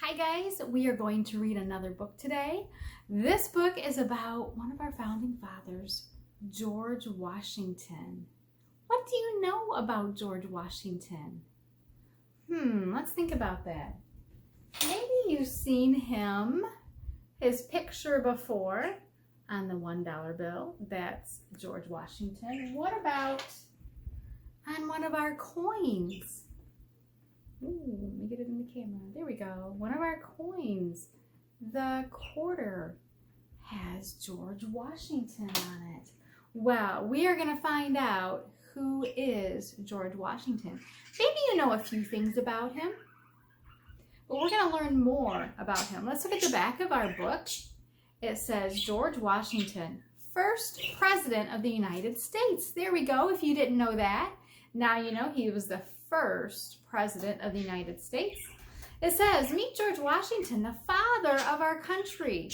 Hi guys, we are going to read another book today. This book is about one of our founding fathers, George Washington. What do you know about George Washington? Let's think about that. Maybe you've seen his picture before on the $1 bill. That's George Washington. What about on one of our coins? Ooh, let me get it in the camera. There we go. One of our coins, the quarter, has George Washington on it. Well, we are going to find out who is George Washington. Maybe you know a few things about him, but we're going to learn more about him. Let's look at the back of our book. It says George Washington, first president of the United States. There we go. If you didn't know that, now you know he was the first president of the United States. It says, meet George Washington, the father of our country.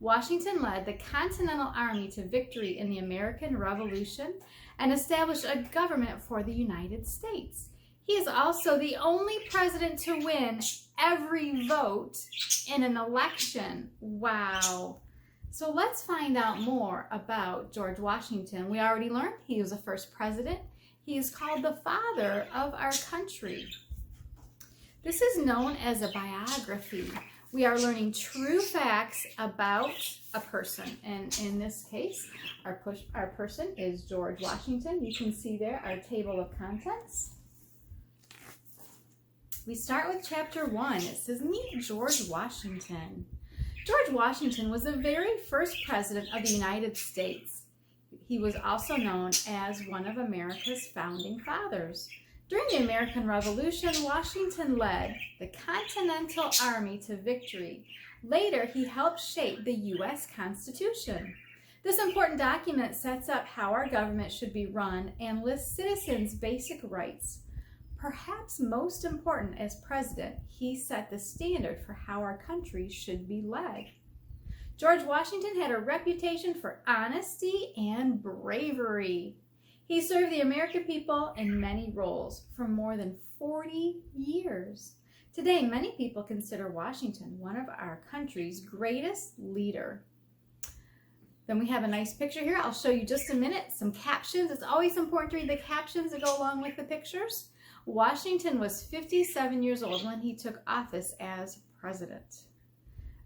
Washington led the Continental Army to victory in the American Revolution and established a government for the United States. He is also the only president to win every vote in an election. Wow. So let's find out more about George Washington. We already learned he was the first president. He is called the father of our country. This is known as a biography. We are learning true facts about a person. And in this case, our person is George Washington. You can see there our table of contents. We start with chapter 1. It says, meet George Washington. George Washington was the very first president of the United States. He was also known as one of America's founding fathers. During the American Revolution, Washington led the Continental Army to victory. Later, he helped shape the U.S. Constitution. This important document sets up how our government should be run and lists citizens' basic rights. Perhaps most important, as president, he set the standard for how our country should be led. George Washington had a reputation for honesty and bravery. He served the American people in many roles for more than 40 years. Today, many people consider Washington one of our country's greatest leaders. Then we have a nice picture here. I'll show you just a minute. Some captions. It's always important to read the captions that go along with the pictures. Washington was 57 years old when he took office as president.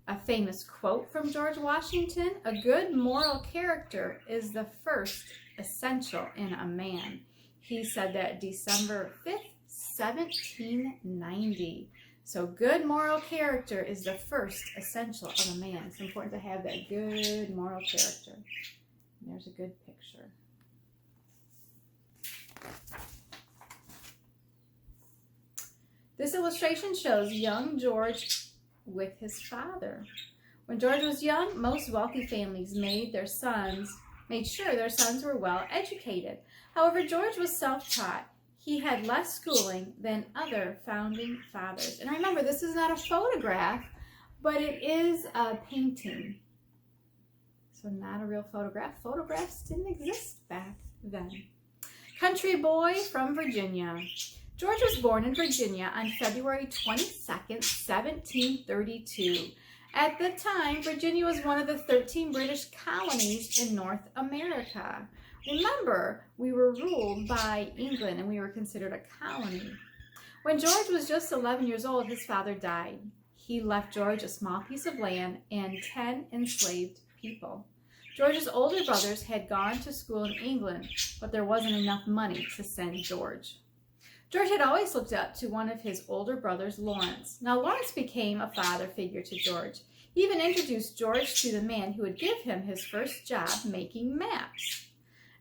A famous quote from George Washington, a good moral character is the first essential in a man. He said that December 5th, 1790. So good moral character is the first essential of a man. It's important to have that good moral character. And there's a good picture. This illustration shows young George with his father. When George was young, most wealthy families made sure their sons were well educated. However, George was self-taught. He had less schooling than other founding fathers. And remember, this is not a photograph, but it is a painting. So not a real photograph. Photographs didn't exist back then. Country boy from Virginia. George was born in Virginia on February 22nd, 1732. At the time, Virginia was one of the 13 British colonies in North America. Remember, we were ruled by England and we were considered a colony. When George was just 11 years old, his father died. He left George a small piece of land and 10 enslaved people. George's older brothers had gone to school in England, but there wasn't enough money to send George. George had always looked up to one of his older brothers, Lawrence. Now, Lawrence became a father figure to George. He even introduced George to the man who would give him his first job making maps.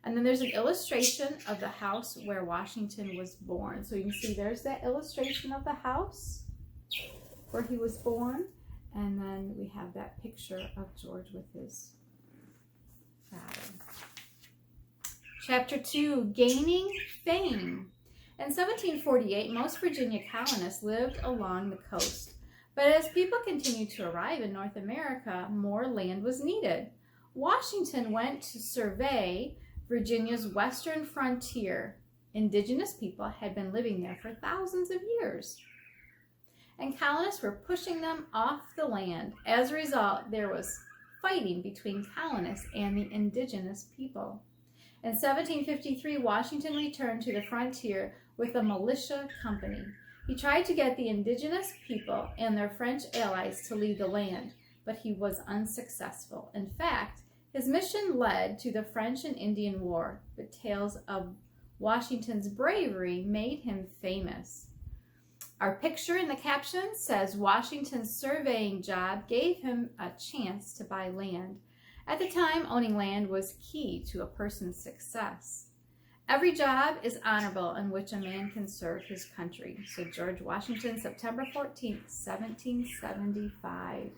And then there's an illustration of the house where Washington was born. So you can see there's that illustration of the house where he was born. And then we have that picture of George with his father. Chapter 2, Gaining Fame. In 1748, most Virginia colonists lived along the coast. But as people continued to arrive in North America, more land was needed. Washington went to survey Virginia's western frontier. Indigenous people had been living there for thousands of years. and colonists were pushing them off the land. As a result, there was fighting between colonists and the indigenous people. In 1753, Washington returned to the frontier with a militia company. He tried to get the indigenous people and their French allies to leave the land, but he was unsuccessful. In fact, his mission led to the French and Indian War, but tales of Washington's bravery made him famous. Our picture in the caption says Washington's surveying job gave him a chance to buy land. At the time, owning land was key to a person's success. Every job is honorable in which a man can serve his country. So George Washington, September 14th, 1775.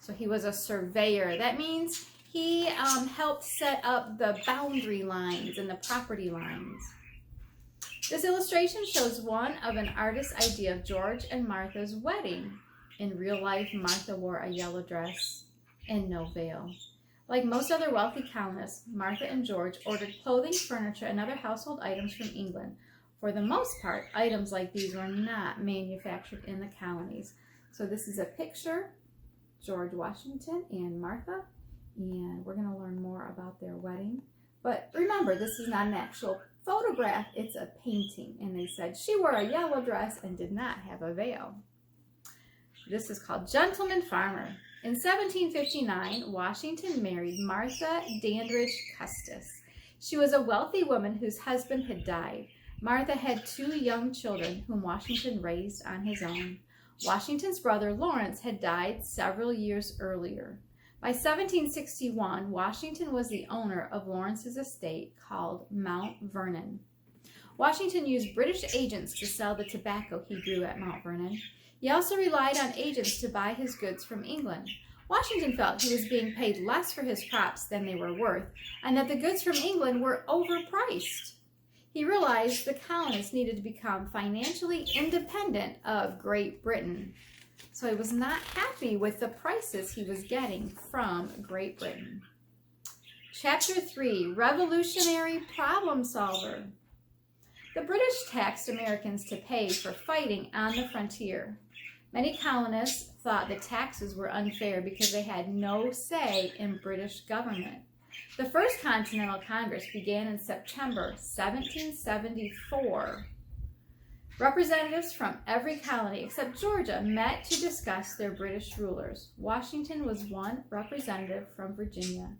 So he was a surveyor. That means he helped set up the boundary lines and the property lines. This illustration shows one of an artist's idea of George and Martha's wedding. In real life, Martha wore a yellow dress and no veil. Like most other wealthy colonists, Martha and George ordered clothing, furniture, and other household items from England. For the most part, items like these were not manufactured in the colonies. So this is a picture, George Washington and Martha, and we're going to learn more about their wedding. But remember, this is not an actual photograph, it's a painting. And they said she wore a yellow dress and did not have a veil. This is called Gentleman Farmer. In 1759, Washington married Martha Dandridge Custis. She was a wealthy woman whose husband had died. Martha had 2 young children whom Washington raised on his own. Washington's brother Lawrence had died several years earlier. By 1761, Washington was the owner of Lawrence's estate called Mount Vernon. Washington used British agents to sell the tobacco he grew at Mount Vernon. He also relied on agents to buy his goods from England. Washington felt he was being paid less for his crops than they were worth, and that the goods from England were overpriced. He realized the colonists needed to become financially independent of Great Britain. So he was not happy with the prices he was getting from Great Britain. Chapter 3, Revolutionary Problem Solver. The British taxed Americans to pay for fighting on the frontier. Many colonists thought the taxes were unfair because they had no say in British government. The First Continental Congress began in September 1774. Representatives from every colony except Georgia met to discuss their British rulers. Washington was one representative from Virginia.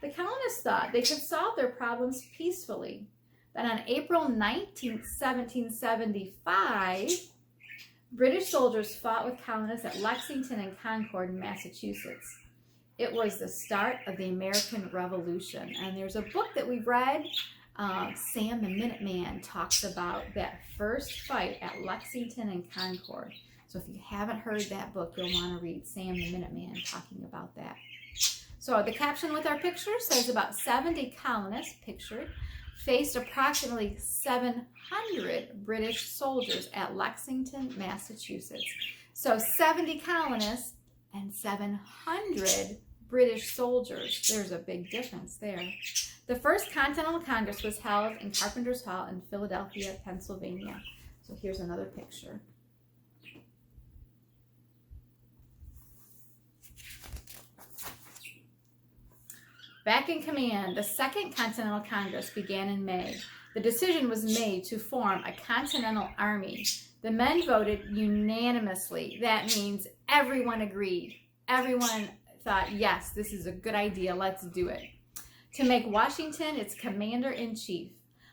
The colonists thought they could solve their problems peacefully. Then on April 19, 1775, British soldiers fought with colonists at Lexington and Concord, Massachusetts. It was the start of the American Revolution. And there's a book that we read, Sam the Minuteman talks about that first fight at Lexington and Concord. So if you haven't heard that book, you'll want to read Sam the Minuteman talking about that. So the caption with our picture says about 70 colonists, pictured, faced approximately 700 British soldiers at Lexington, Massachusetts. So 70 colonists and 700 British soldiers. There's a big difference there. The First Continental Congress was held in Carpenter's Hall in Philadelphia, Pennsylvania. So here's another picture. Back in command, the Second Continental Congress began in May. The decision was made to form a Continental Army. The men voted unanimously. That means everyone agreed. Everyone thought, yes, this is a good idea, let's do it. To make Washington its commander-in-chief.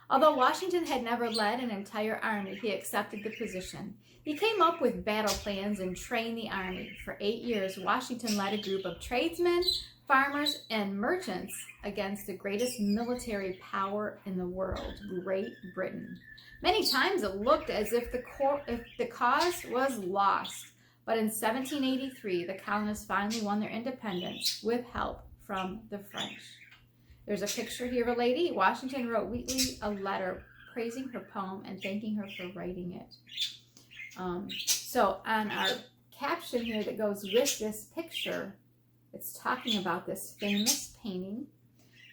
Although Washington had never led an entire army, he accepted the position. He came up with battle plans and trained the army. For 8 years, Washington led a group of tradesmen, farmers, and merchants against the greatest military power in the world, Great Britain. Many times it looked as if the cause was lost, but in 1783, the colonists finally won their independence with help from the French. There's a picture here of a lady. Washington wrote Wheatley a letter praising her poem and thanking her for writing it. So on our caption here that goes with this picture, it's talking about this famous painting.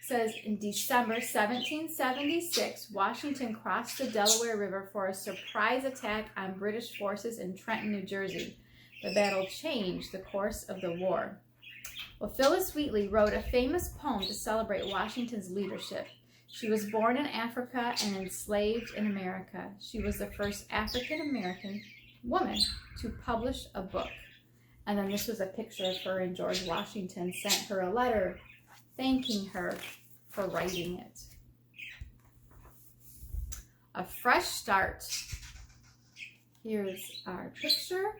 says in December 1776, Washington crossed the Delaware River for a surprise attack on British forces in Trenton, New Jersey. The battle changed the course of the war. Well, Phyllis Wheatley wrote a famous poem to celebrate Washington's leadership. She was born in Africa and enslaved in America. She was the first African-American woman to publish a book. And then this was a picture of her, and George Washington sent her a letter thanking her for writing it. A fresh start. Here's our picture.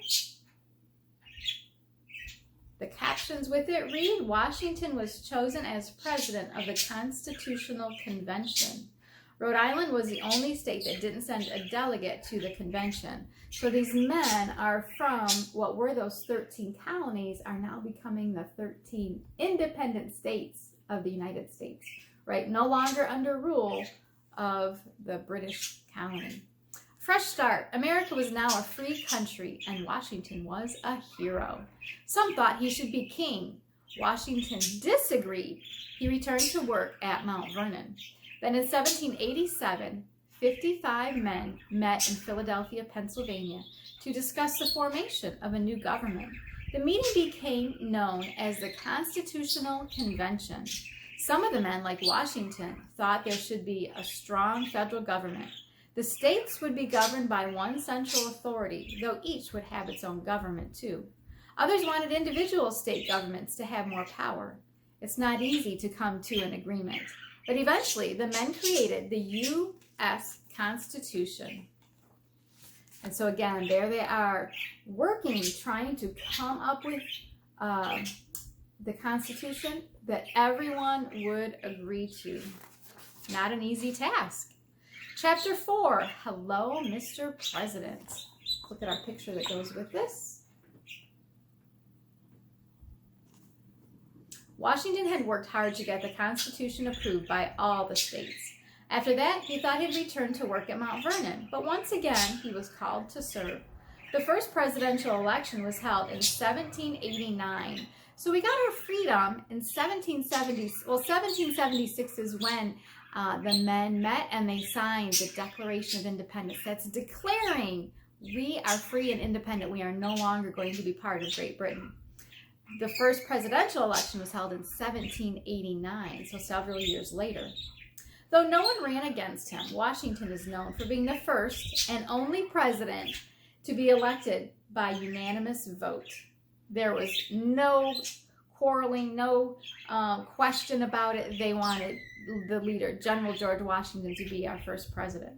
The captions with it read, Washington was chosen as president of the Constitutional Convention. Rhode Island was the only state that didn't send a delegate to the convention. So these men are from what were those 13 colonies are now becoming the 13 independent states of the United States, right? No longer under rule of the British colony. Fresh start. America was now a free country, and Washington was a hero. Some thought he should be king. Washington disagreed. He returned to work at Mount Vernon. Then in 1787, 55 men met in Philadelphia, Pennsylvania, to discuss the formation of a new government. The meeting became known as the Constitutional Convention. Some of the men, like Washington, thought there should be a strong federal government. The states would be governed by one central authority, though each would have its own government too. Others wanted individual state governments to have more power. It's not easy to come to an agreement, but eventually the men created the U.S. Constitution. And so again, there they are working, trying to come up with the Constitution that everyone would agree to. Not an easy task. Chapter 4, Hello, Mr. President. Look at our picture that goes with this. Washington had worked hard to get the Constitution approved by all the states. After that, he thought he'd return to work at Mount Vernon, but once again, he was called to serve. The first presidential election was held in 1789. So we got our freedom in 1770. Well, 1776 is when the men met and they signed the Declaration of Independence. That's declaring we are free and independent. We are no longer going to be part of Great Britain. The first presidential election was held in 1789, so several years later. Though no one ran against him, Washington is known for being the first and only president to be elected by unanimous vote. There was no quarreling, no question about it. They wanted the leader, General George Washington, to be our first president.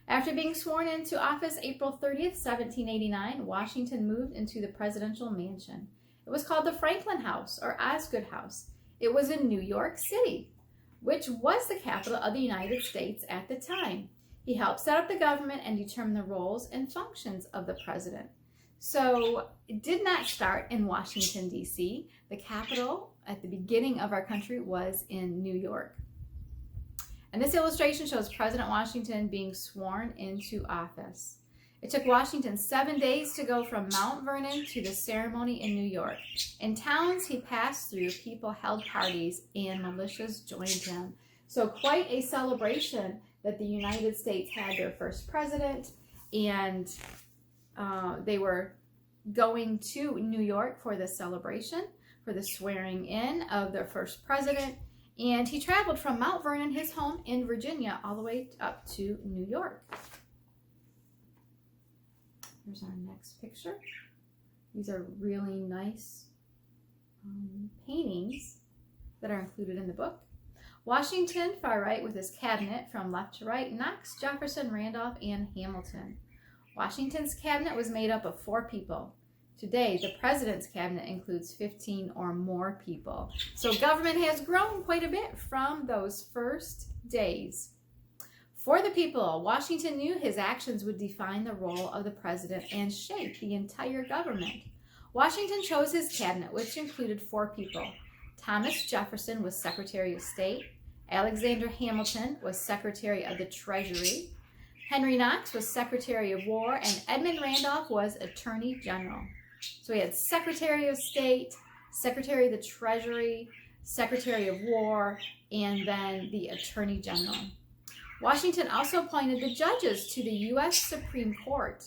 After being sworn into office April 30th, 1789, Washington moved into the presidential mansion. It was called the Franklin House or Osgood House. It was in New York City, which was the capital of the United States at the time. He helped set up the government and determine the roles and functions of the president. So it did not start in Washington, D.C. The capital at the beginning of our country was in New York. And this illustration shows President Washington being sworn into office. It took Washington 7 days to go from Mount Vernon to the ceremony in New York. In towns he passed through, people held parties and militias joined him. So quite a celebration that the United States had their first president, and they were going to New York for the celebration, for the swearing in of their first president. And he traveled from Mount Vernon, his home in Virginia, all the way up to New York. Here's our next picture. These are really nice paintings that are included in the book. Washington, far right with his cabinet from left to right, Knox, Jefferson, Randolph, and Hamilton. Washington's cabinet was made up of 4 people. Today, the president's cabinet includes 15 or more people. So government has grown quite a bit from those first days. For the people, Washington knew his actions would define the role of the president and shape the entire government. Washington chose his cabinet, which included 4 people. Thomas Jefferson was Secretary of State. Alexander Hamilton was Secretary of the Treasury. Henry Knox was Secretary of War, and Edmund Randolph was Attorney General. So we had Secretary of State, Secretary of the Treasury, Secretary of War, and then the Attorney General. Washington also appointed the judges to the U.S. Supreme Court,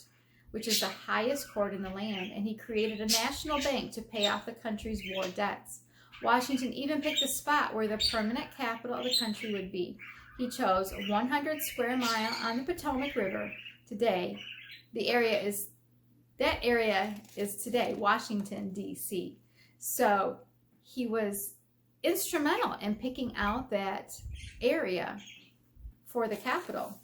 which is the highest court in the land, and he created a national bank to pay off the country's war debts. Washington even picked the spot where the permanent capital of the country would be. He chose 100 square mile on the Potomac River. Today, that area is today Washington, D.C. So he was instrumental in picking out that area for the capital.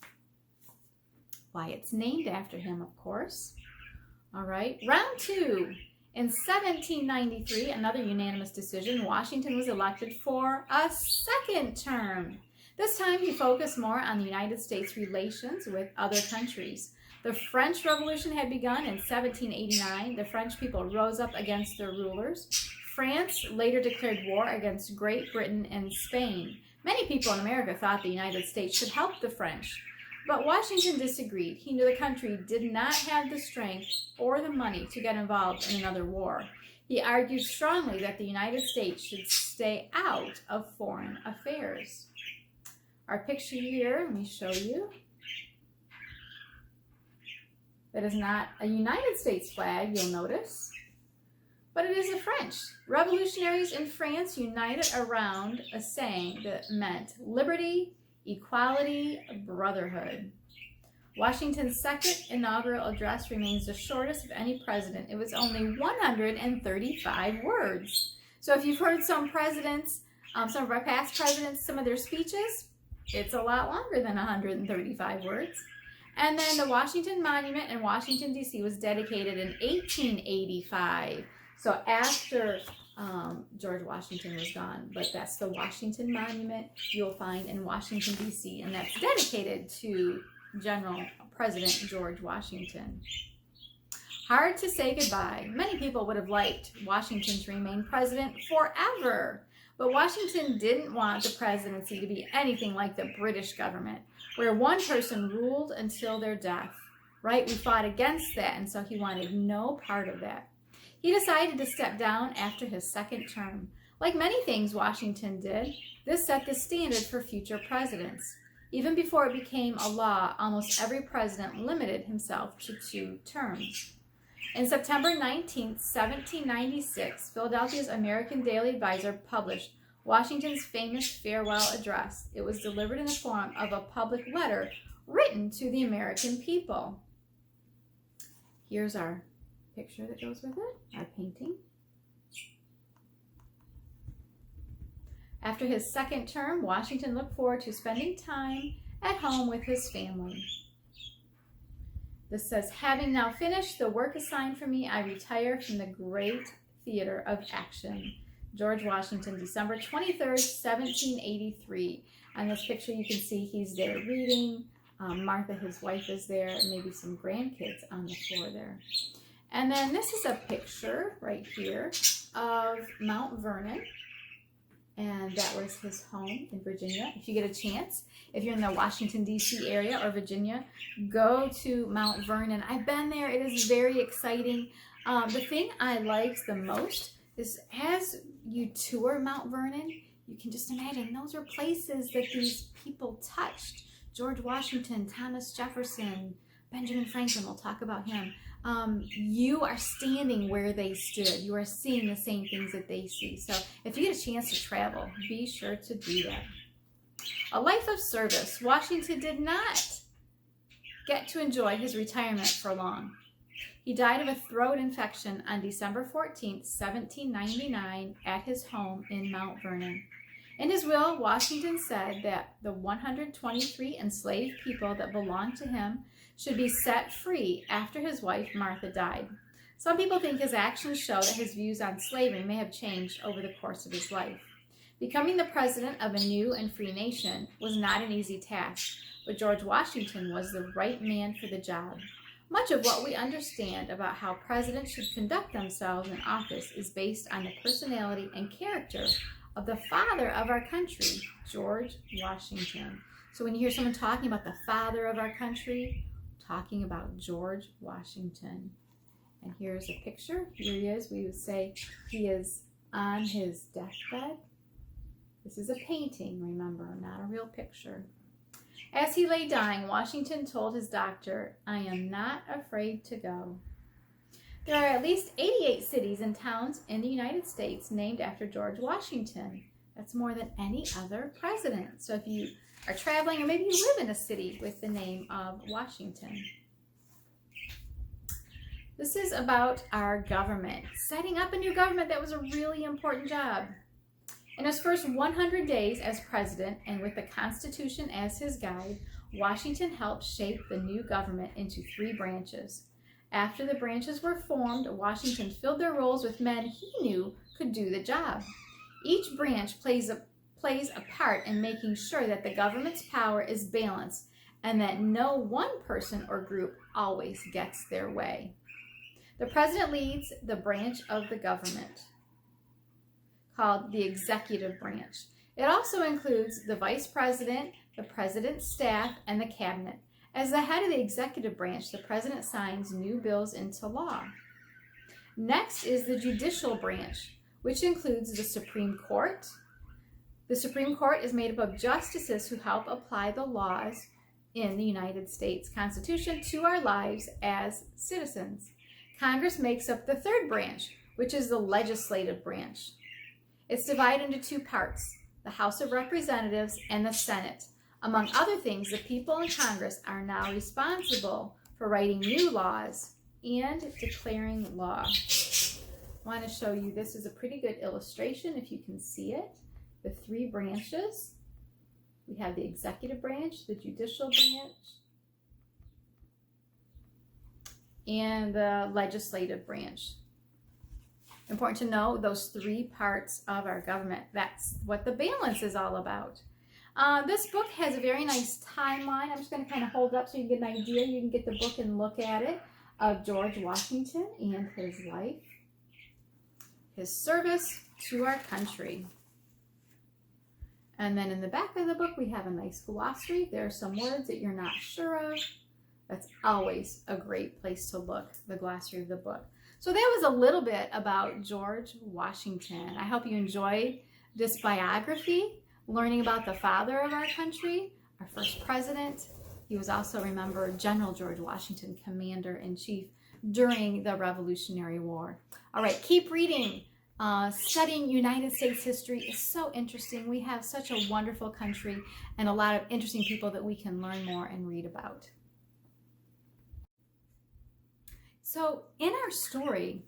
Why, it's named after him, of course. All right, round 2. In 1793, another unanimous decision, Washington was elected for a second term. This time he focused more on the United States' relations with other countries. The French Revolution had begun in 1789. The French people rose up against their rulers. France later declared war against Great Britain and Spain. Many people in America thought the United States should help the French. But Washington disagreed. He knew the country did not have the strength or the money to get involved in another war. He argued strongly that the United States should stay out of foreign affairs. Our picture here, let me show you. That is not a United States flag, you'll notice, but it is a French. Revolutionaries in France united around a saying that meant liberty, equality, brotherhood. Washington's second inaugural address remains the shortest of any president. It was only 135 words. So if you've heard some presidents, some of our past presidents, some of their speeches, it's a lot longer than 135 words. And then the Washington Monument in Washington, D.C. was dedicated in 1885. So after George Washington was gone, but that's the Washington Monument you'll find in Washington, D.C., and that's dedicated to General President George Washington. Hard to say goodbye. Many people would have liked Washington to remain president forever, but Washington didn't want the presidency to be anything like the British government, where one person ruled until their death, right? We fought against that, and so he wanted no part of that. He decided to step down after his second term. Like many things Washington did, this set the standard for future presidents. Even before it became a law, almost every president limited himself to 2 terms. In September 19, 1796, Philadelphia's American Daily Advertiser published Washington's famous farewell address. It was delivered in the form of a public letter written to the American people. Here's our picture that goes with it, our painting. After his second term, Washington looked forward to spending time at home with his family. This says, having now finished the work assigned for me, I retire from the great theater of action. George Washington, December 23rd, 1783. On this picture you can see he's there reading. Martha, his wife, is there, and maybe some grandkids on the floor there. And then this is a picture right here of Mount Vernon, and that was his home in Virginia. If you get a chance, if you're in the Washington, D.C. area or Virginia, go to Mount Vernon. I've been there. It is very exciting. The thing I liked the most is as you tour Mount Vernon, you can just imagine those are places that these people touched. George Washington, Thomas Jefferson, Benjamin Franklin, we'll talk about him. You are standing where they stood. You are seeing the same things that they see. So if you get a chance to travel, be sure to do that. A life of service. Washington did not get to enjoy his retirement for long. He died of a throat infection on December 14th, 1799 at his home in Mount Vernon. In his will, Washington said that the 123 enslaved people that belonged to him should be set free after his wife Martha died. Some people think his actions show that his views on slavery may have changed over the course of his life. Becoming the president of a new and free nation was not an easy task, but George Washington was the right man for the job. Much of what we understand about how presidents should conduct themselves in office is based on the personality and character of the father of our country, George Washington. So when you hear someone talking about the father of our country, talking about George Washington. And here's a picture. Here he is. We would say he is on his deathbed. This is a painting, remember, not a real picture. As he lay dying, Washington told his doctor, "I am not afraid to go." There are at least 88 cities and towns in the United States named after George Washington. That's more than any other president. So if you are traveling, or maybe you live in a city with the name of Washington. This is about our government. Setting up a new government, that was a really important job. In his first 100 days as president, and with the Constitution as his guide, Washington helped shape the new government into 3 branches. After the branches were formed, Washington filled their roles with men he knew could do the job. Each branch plays a part in making sure that the government's power is balanced and that no one person or group always gets their way. The president leads the branch of the government called the executive branch. It also includes the vice president, the president's staff, and the cabinet. As the head of the executive branch, the president signs new bills into law. Next is the judicial branch, which includes the Supreme Court. The Supreme Court is made up of justices who help apply the laws in the United States Constitution to our lives as citizens. Congress makes up the 3rd branch, which is the legislative branch. It's divided into 2 parts, the House of Representatives and the Senate. Among other things, the people in Congress are now responsible for writing new laws and declaring law. I want to show you, this is a pretty good illustration if you can see it. The 3 branches. We have the executive branch, the judicial branch, and the legislative branch. Important to know those 3 parts of our government. That's what the balance is all about. This book has a very nice timeline. I'm just going to kind of hold it up so you can get an idea. You can get the book and look at it, of George Washington and his life, his service to our country. And then in the back of the book, we have a nice glossary. There are some words that you're not sure of. That's always a great place to look, the glossary of the book. So that was a little bit about George Washington. I hope you enjoyed this biography, learning about the father of our country, our first president. He was also, remember, General George Washington, Commander-in-Chief during the Revolutionary War. All right, keep reading. Studying United States history is so interesting. We have such a wonderful country and a lot of interesting people that we can learn more and read about. So in our story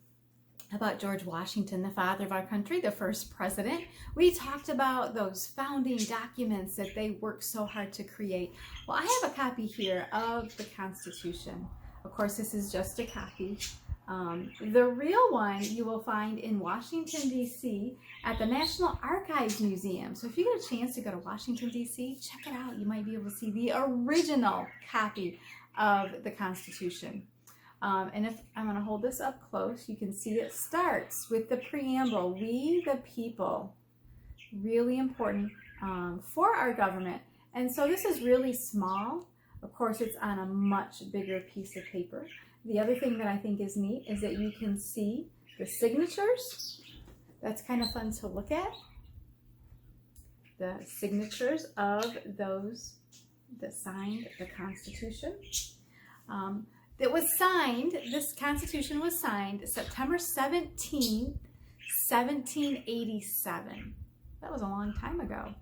about George Washington, the father of our country, the first president, we talked about those founding documents that they worked so hard to create. Well, I have a copy here of the Constitution. Of course, this is just a copy. The real one you will find in Washington, D.C. at the National Archives Museum. So if you get a chance to go to Washington, D.C., check it out. You might be able to see the original copy of the Constitution. And if I'm going to hold this up close, you can see it starts with the preamble, "We the people." Really important for our government. And so this is really small. Of course, it's on a much bigger piece of paper. The other thing that I think is neat is that you can see the signatures. That's kind of fun to look at. The signatures of those that signed the Constitution. This Constitution was signed September 17th, 1787. That was a long time ago.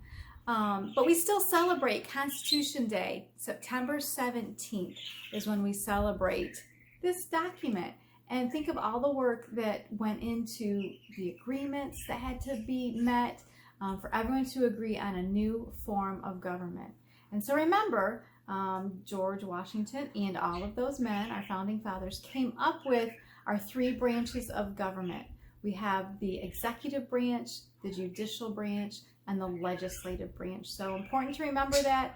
But we still celebrate Constitution Day. September 17th is when we celebrate this document. And think of all the work that went into the agreements that had to be met for everyone to agree on a new form of government. And so remember, George Washington and all of those men, our founding fathers, came up with our 3 branches of government. We have the executive branch, the judicial branch, and the legislative branch. So important to remember that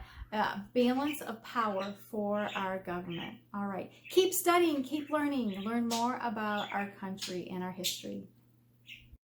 balance of power for our government. All right, keep studying, keep learning, learn more about our country and our history.